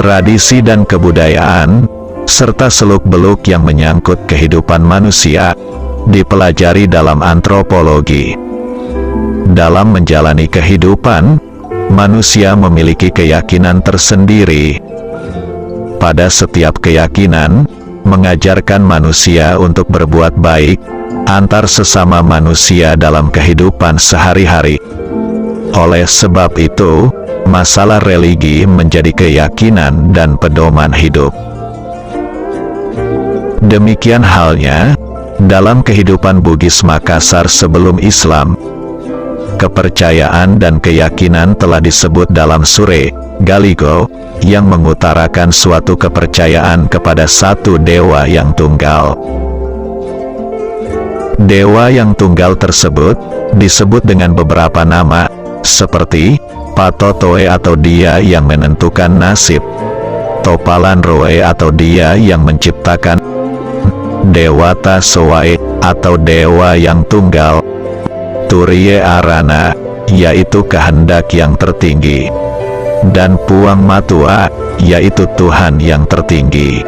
tradisi dan kebudayaan, serta seluk-beluk yang menyangkut kehidupan manusia, dipelajari dalam antropologi. Dalam menjalani kehidupan, manusia memiliki keyakinan tersendiri. Pada setiap keyakinan, mengajarkan manusia untuk berbuat baik antar sesama manusia dalam kehidupan sehari-hari. Oleh sebab itu, masalah religi menjadi keyakinan dan pedoman hidup. Demikian halnya dalam kehidupan Bugis Makassar sebelum Islam. Kepercayaan dan keyakinan telah disebut dalam Sure Galigo, yang mengutarakan suatu kepercayaan kepada satu dewa yang tunggal. Dewa yang tunggal tersebut disebut dengan beberapa nama, seperti Patotoe atau dia yang menentukan nasib, Topalan Roe atau dia yang menciptakan, Dewata Sowae atau dewa yang tunggal, Turie Arana, yaitu kehendak yang tertinggi, dan Puang Matua, yaitu Tuhan yang tertinggi.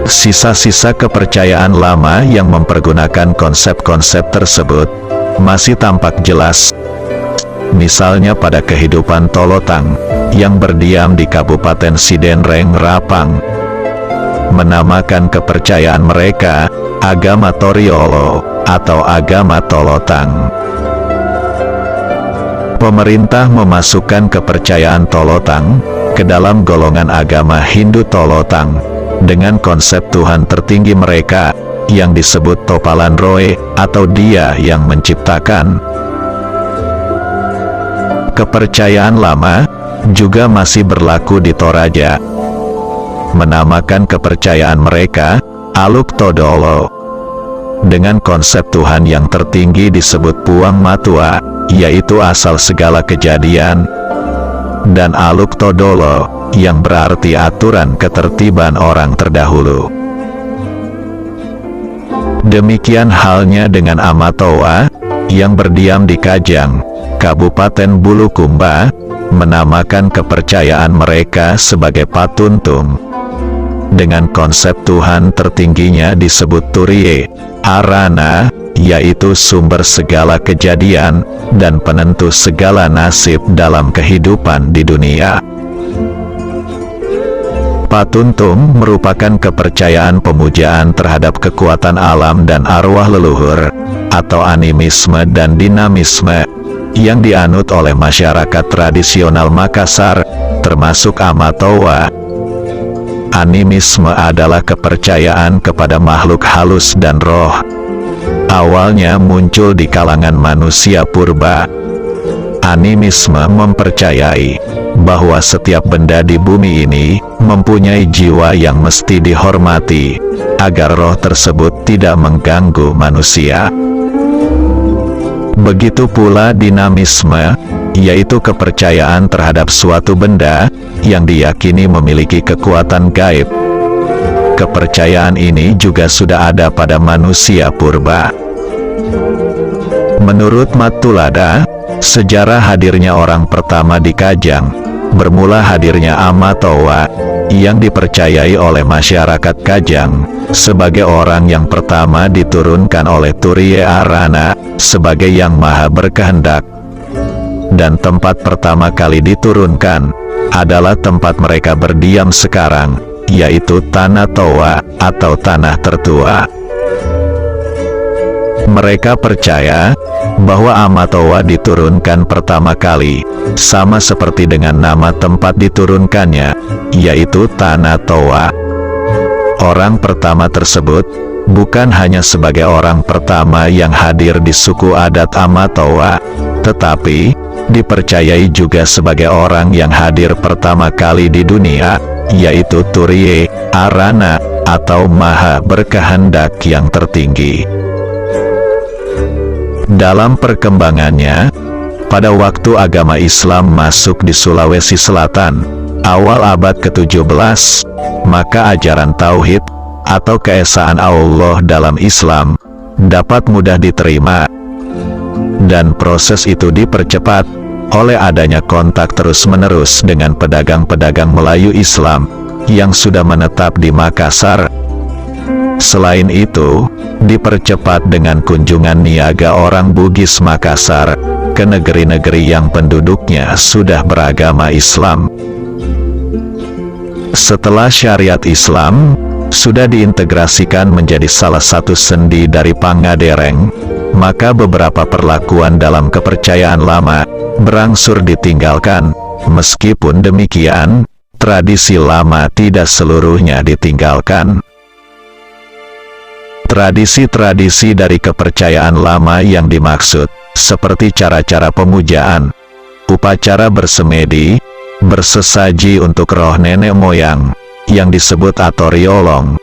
Sisa-sisa kepercayaan lama yang mempergunakan konsep-konsep tersebut masih tampak jelas. Misalnya pada kehidupan Tolotang yang berdiam di Kabupaten Sidenreng Rapang, menamakan kepercayaan mereka agama Toriolo atau agama Tolotang. Pemerintah memasukkan kepercayaan Tolotang ke dalam golongan agama Hindu Tolotang dengan konsep Tuhan tertinggi mereka yang disebut Topalan Roe atau dia yang menciptakan. Kepercayaan lama juga masih berlaku di Toraja. Menamakan kepercayaan mereka Aluk Todolo dengan konsep Tuhan yang tertinggi disebut Puang Matua, yaitu asal segala kejadian, dan Aluk Todolo yang berarti aturan ketertiban orang terdahulu. Demikian halnya dengan Amatoa yang berdiam di Kajang, Kabupaten Bulukumba, menamakan kepercayaan mereka sebagai Patuntung dengan konsep Tuhan tertingginya disebut Turie Arana, yaitu sumber segala kejadian dan penentu segala nasib dalam kehidupan di dunia. Patuntung merupakan kepercayaan pemujaan terhadap kekuatan alam dan arwah leluhur, atau animisme dan dinamisme, yang dianut oleh masyarakat tradisional Makassar, termasuk Amatoa. Animisme adalah kepercayaan kepada makhluk halus dan roh. Awalnya muncul di kalangan manusia purba. Animisme mempercayai bahwa setiap benda di bumi ini mempunyai jiwa yang mesti dihormati, agar roh tersebut tidak mengganggu manusia. Begitu pula dinamisme, yaitu kepercayaan terhadap suatu benda yang diyakini memiliki kekuatan gaib. Kepercayaan ini juga sudah ada pada manusia purba. Menurut Matulada, sejarah hadirnya orang pertama di Kajang bermula hadirnya Amatoa yang dipercayai oleh masyarakat Kajang sebagai orang yang pertama diturunkan oleh Turie Arana sebagai yang maha berkehendak. Dan tempat pertama kali diturunkan adalah tempat mereka berdiam sekarang, yaitu Tanah Toa atau Tanah Tertua. Mereka percaya bahwa Amatoa diturunkan pertama kali, sama seperti dengan nama tempat diturunkannya, yaitu Tanah Toa. Orang pertama tersebut bukan hanya sebagai orang pertama yang hadir di suku adat Amatoa, tetapi dipercayai juga sebagai orang yang hadir pertama kali di dunia, yaitu Turie Arana atau maha berkehendak yang tertinggi. Dalam perkembangannya, pada waktu agama Islam masuk di Sulawesi Selatan, awal abad ke-17, maka ajaran Tauhid, atau keesaan Allah dalam Islam, dapat mudah diterima. Dan proses itu dipercepat, oleh adanya kontak terus-menerus dengan pedagang-pedagang Melayu Islam yang sudah menetap di Makassar. Selain itu, dipercepat dengan kunjungan niaga orang Bugis Makassar ke negeri-negeri yang penduduknya sudah beragama Islam. Setelah syariat Islam sudah diintegrasikan menjadi salah satu sendi dari Pangadereng, maka beberapa perlakuan dalam kepercayaan lama berangsur ditinggalkan. Meskipun demikian, tradisi lama tidak seluruhnya ditinggalkan. Tradisi-tradisi dari kepercayaan lama yang dimaksud, seperti cara-cara pemujaan, upacara bersemedi, bersesaji untuk roh nenek moyang, yang disebut atoriolong.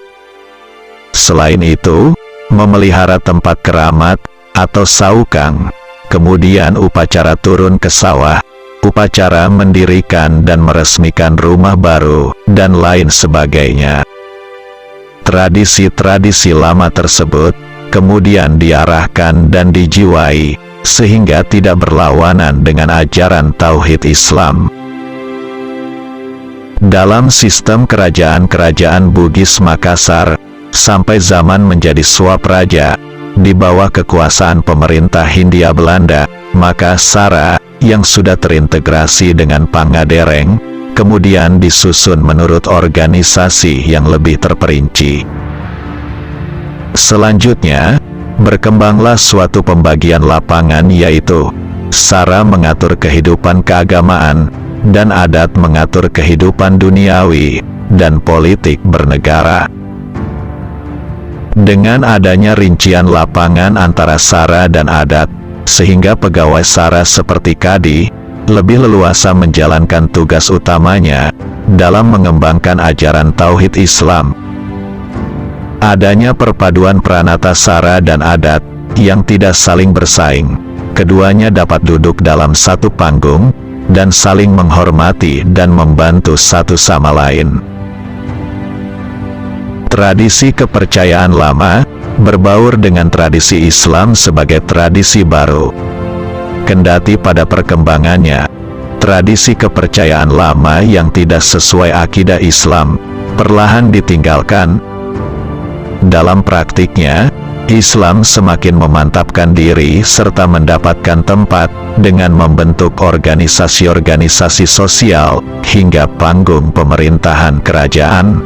Selain itu, memelihara tempat keramat, atau saukang, kemudian upacara turun ke sawah, upacara mendirikan dan meresmikan rumah baru, dan lain sebagainya. Tradisi-tradisi lama tersebut kemudian diarahkan dan dijiwai, sehingga tidak berlawanan dengan ajaran Tauhid Islam. Dalam sistem kerajaan-kerajaan Bugis Makassar, sampai zaman menjadi Swapraja, di bawah kekuasaan pemerintah Hindia Belanda, maka Sara, yang sudah terintegrasi dengan Pangadereng, kemudian disusun menurut organisasi yang lebih terperinci. Selanjutnya, berkembanglah suatu pembagian lapangan, yaitu Sara mengatur kehidupan keagamaan, dan adat mengatur kehidupan duniawi dan politik bernegara. Dengan adanya rincian lapangan antara Sara dan adat, sehingga pegawai Sara seperti Kadi lebih leluasa menjalankan tugas utamanya dalam mengembangkan ajaran Tauhid Islam. Adanya perpaduan pranata Sara dan adat yang tidak saling bersaing, keduanya dapat duduk dalam satu panggung dan saling menghormati dan membantu satu sama lain. Tradisi kepercayaan lama berbaur dengan tradisi Islam sebagai tradisi baru. Kendati pada perkembangannya, tradisi kepercayaan lama yang tidak sesuai akidah Islam perlahan ditinggalkan. Dalam praktiknya, Islam semakin memantapkan diri serta mendapatkan tempat dengan membentuk organisasi-organisasi sosial hingga panggung pemerintahan kerajaan.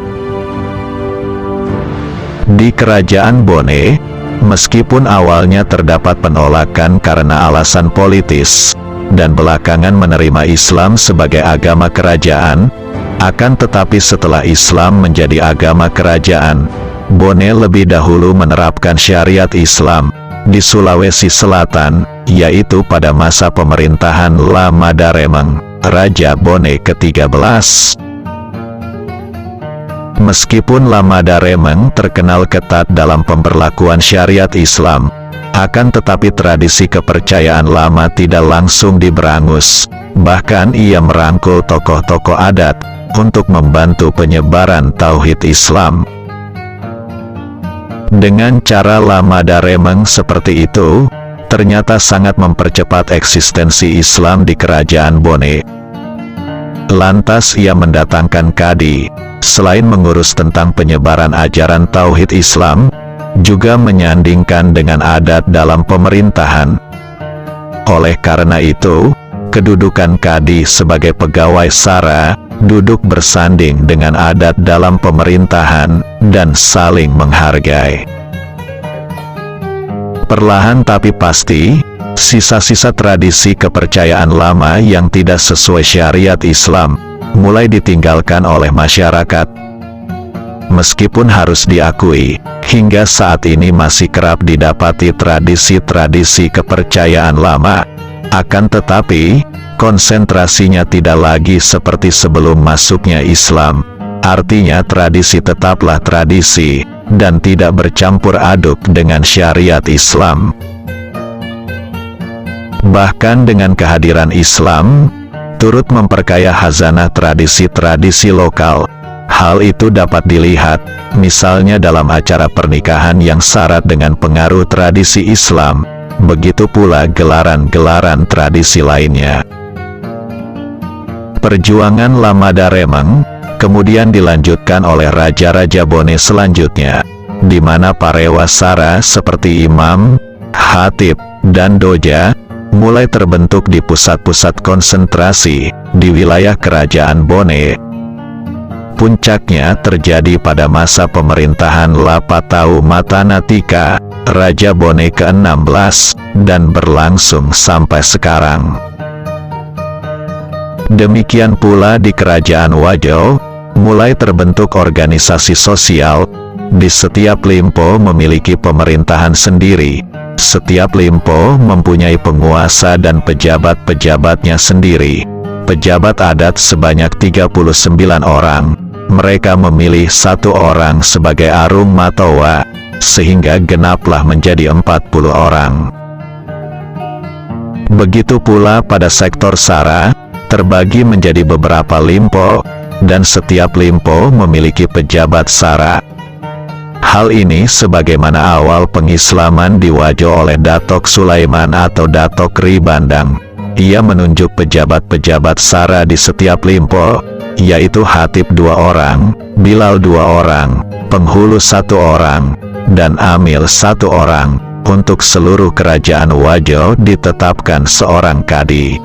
Di Kerajaan Bone, meskipun awalnya terdapat penolakan karena alasan politis, dan belakangan menerima Islam sebagai agama kerajaan, akan tetapi setelah Islam menjadi agama kerajaan, Bone lebih dahulu menerapkan syariat Islam di Sulawesi Selatan, yaitu pada masa pemerintahan Lamadaremeng, Raja Bone ke-13. Meskipun Lamadaremeng terkenal ketat dalam pemberlakuan syariat Islam, akan tetapi tradisi kepercayaan lama tidak langsung diberangus. Bahkan ia merangkul tokoh-tokoh adat untuk membantu penyebaran Tauhid Islam. Dengan cara Lamadaremeng seperti itu, ternyata sangat mempercepat eksistensi Islam di Kerajaan Bone. Lantas ia mendatangkan Kadi, selain mengurus tentang penyebaran ajaran Tauhid Islam, juga menyandingkan dengan adat dalam pemerintahan. Oleh karena itu, kedudukan Kadi sebagai pegawai Sara duduk bersanding dengan adat dalam pemerintahan dan saling menghargai. Perlahan tapi pasti, sisa-sisa tradisi kepercayaan lama yang tidak sesuai syariat Islam mulai ditinggalkan oleh masyarakat. Meskipun harus diakui, hingga saat ini masih kerap didapati tradisi-tradisi kepercayaan lama, akan tetapi konsentrasinya tidak lagi seperti sebelum masuknya Islam. Artinya tradisi tetaplah tradisi, dan tidak bercampur aduk dengan syariat Islam. Bahkan dengan kehadiran Islam, turut memperkaya khazanah tradisi-tradisi lokal. Hal itu dapat dilihat, misalnya dalam acara pernikahan yang syarat dengan pengaruh tradisi Islam, begitu pula gelaran-gelaran tradisi lainnya. Perjuangan Lamada Remeng kemudian dilanjutkan oleh raja-raja Bone selanjutnya, di mana parewa Sara seperti Imam, Hatib, dan Doja mulai terbentuk di pusat-pusat konsentrasi di wilayah kerajaan Bone. Puncaknya terjadi pada masa pemerintahan Lapatau Matanatika, Raja Bone ke-16, dan berlangsung sampai sekarang. Demikian pula di kerajaan Wajo, mulai terbentuk organisasi sosial. Di setiap limpo memiliki pemerintahan sendiri. Setiap limpo mempunyai penguasa dan pejabat-pejabatnya sendiri. Pejabat adat sebanyak 39 orang. Mereka memilih satu orang sebagai Arum Matowa, sehingga genaplah menjadi 40 orang. Begitu pula pada sektor Sara, terbagi menjadi beberapa limpo, dan setiap limpo memiliki pejabat Sara. Hal ini sebagaimana awal pengislaman di Wajo oleh Datok Sulaiman atau Datok Ribandang. Ia menunjuk pejabat-pejabat Sara di setiap limpo, yaitu Hatib 2 orang, Bilal 2 orang, Penghulu 1 orang, dan Amil 1 orang. Untuk seluruh kerajaan Wajo ditetapkan seorang kadi.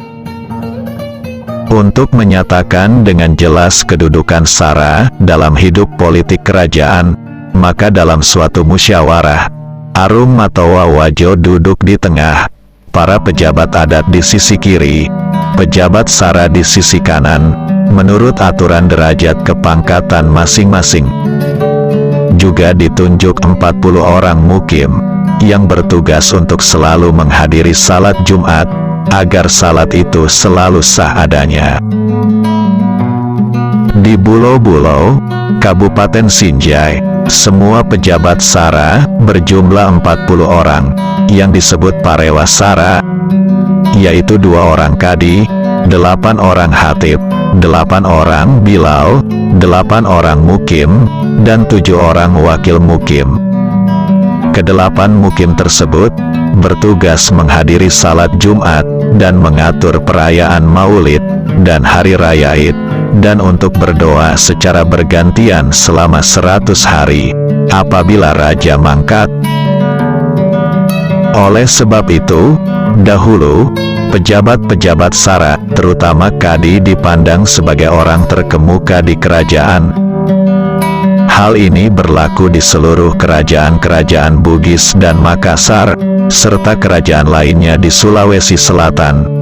Untuk menyatakan dengan jelas kedudukan Sara dalam hidup politik kerajaan, maka dalam suatu musyawarah, Arum Matowa Wajo duduk di tengah, para pejabat adat di sisi kiri, pejabat Sara di sisi kanan, menurut aturan derajat kepangkatan masing-masing. Juga ditunjuk 40 orang mukim, yang bertugas untuk selalu menghadiri salat Jumat, agar salat itu selalu sah adanya. Di Bulo-Bulo, Kabupaten Sinjai, semua pejabat Sara berjumlah 40 orang, yang disebut parewa Sara, yaitu 2 orang kadi, 8 orang hatib, 8 orang bilal, 8 orang mukim, dan 7 orang wakil mukim. Kedelapan mukim tersebut bertugas menghadiri salat Jumat dan mengatur perayaan Maulid dan Hari Raya Id, dan untuk berdoa secara bergantian selama 100 hari apabila raja mangkat. Oleh sebab itu, dahulu pejabat-pejabat Sara, terutama kadi, dipandang sebagai orang terkemuka di kerajaan. Hal ini berlaku di seluruh kerajaan-kerajaan Bugis dan Makassar, serta kerajaan lainnya di Sulawesi Selatan.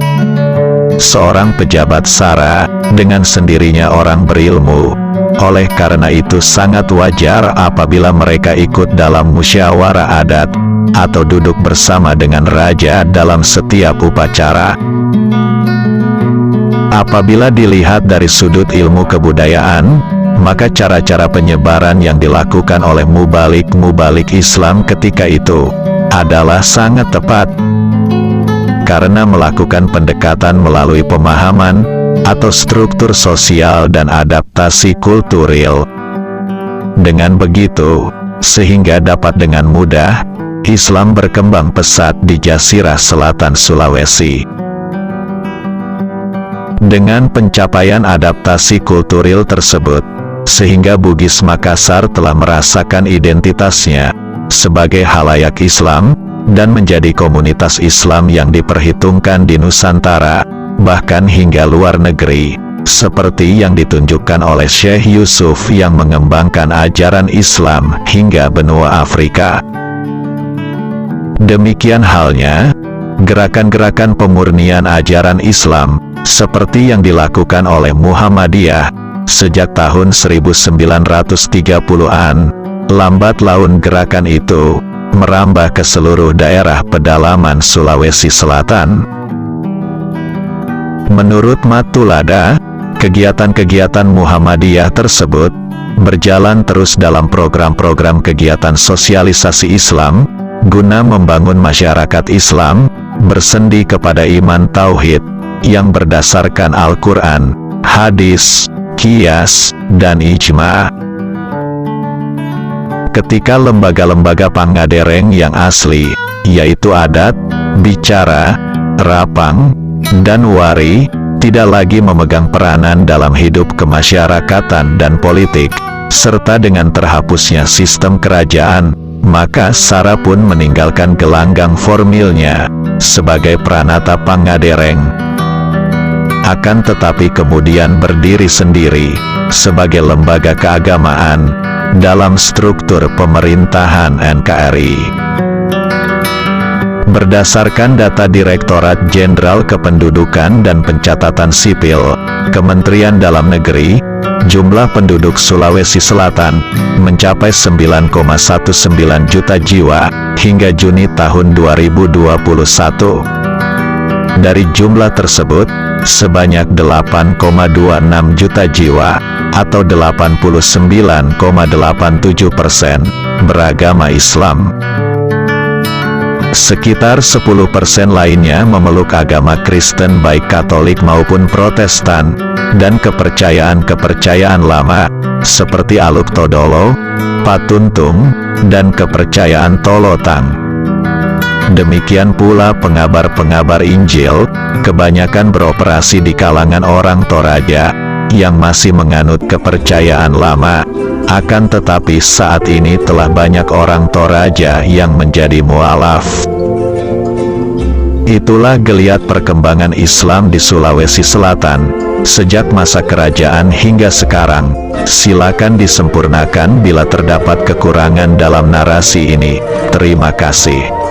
Seorang pejabat Sara dengan sendirinya orang berilmu. Oleh karena itu sangat wajar apabila mereka ikut dalam musyawarah adat, atau duduk bersama dengan raja dalam setiap upacara. Apabila dilihat dari sudut ilmu kebudayaan, maka cara-cara penyebaran yang dilakukan oleh mubalik-mubalik Islam ketika itu adalah sangat tepat, karena melakukan pendekatan melalui pemahaman atau struktur sosial dan adaptasi kulturil. Dengan begitu, sehingga dapat dengan mudah Islam berkembang pesat di Jazirah Selatan Sulawesi. Dengan pencapaian adaptasi kulturil tersebut, sehingga Bugis Makassar telah merasakan identitasnya sebagai halayak Islam, dan menjadi komunitas Islam yang diperhitungkan di Nusantara, bahkan hingga luar negeri, seperti yang ditunjukkan oleh Syekh Yusuf yang mengembangkan ajaran Islam hingga benua Afrika. Demikian halnya, gerakan-gerakan pemurnian ajaran Islam, seperti yang dilakukan oleh Muhammadiyah, sejak tahun 1930-an, lambat laun gerakan itu merambah ke seluruh daerah pedalaman Sulawesi Selatan. Menurut Matulada, kegiatan-kegiatan Muhammadiyah tersebut berjalan terus dalam program-program kegiatan sosialisasi Islam, guna membangun masyarakat Islam bersendi kepada iman tauhid yang berdasarkan Al-Quran, hadis, qiyas, dan ijma'. Ketika lembaga-lembaga pangadereng yang asli, yaitu adat, bicara, rapang, dan wari, tidak lagi memegang peranan dalam hidup kemasyarakatan dan politik, serta dengan terhapusnya sistem kerajaan, maka Sara pun meninggalkan gelanggang formilnya sebagai Pranata Pangadereng. Akan tetapi kemudian berdiri sendiri sebagai lembaga keagamaan dalam struktur pemerintahan NKRI. Berdasarkan data Direktorat Jenderal Kependudukan dan Pencatatan Sipil, Kementerian Dalam Negeri, jumlah penduduk Sulawesi Selatan mencapai 9,19 juta jiwa hingga Juni tahun 2021. Dari jumlah tersebut, sebanyak 8,26 juta jiwa atau 89,87% beragama Islam. Sekitar 10% lainnya memeluk agama Kristen baik Katolik maupun Protestan, dan kepercayaan-kepercayaan lama, seperti Aluk Todolo, Patuntung, dan kepercayaan Tolotang. Demikian pula pengabar-pengabar Injil, kebanyakan beroperasi di kalangan orang Toraja, yang masih menganut kepercayaan lama. Akan tetapi saat ini telah banyak orang Toraja yang menjadi mualaf. Itulah geliat perkembangan Islam di Sulawesi Selatan, sejak masa kerajaan hingga sekarang. Silakan disempurnakan bila terdapat kekurangan dalam narasi ini. Terima kasih.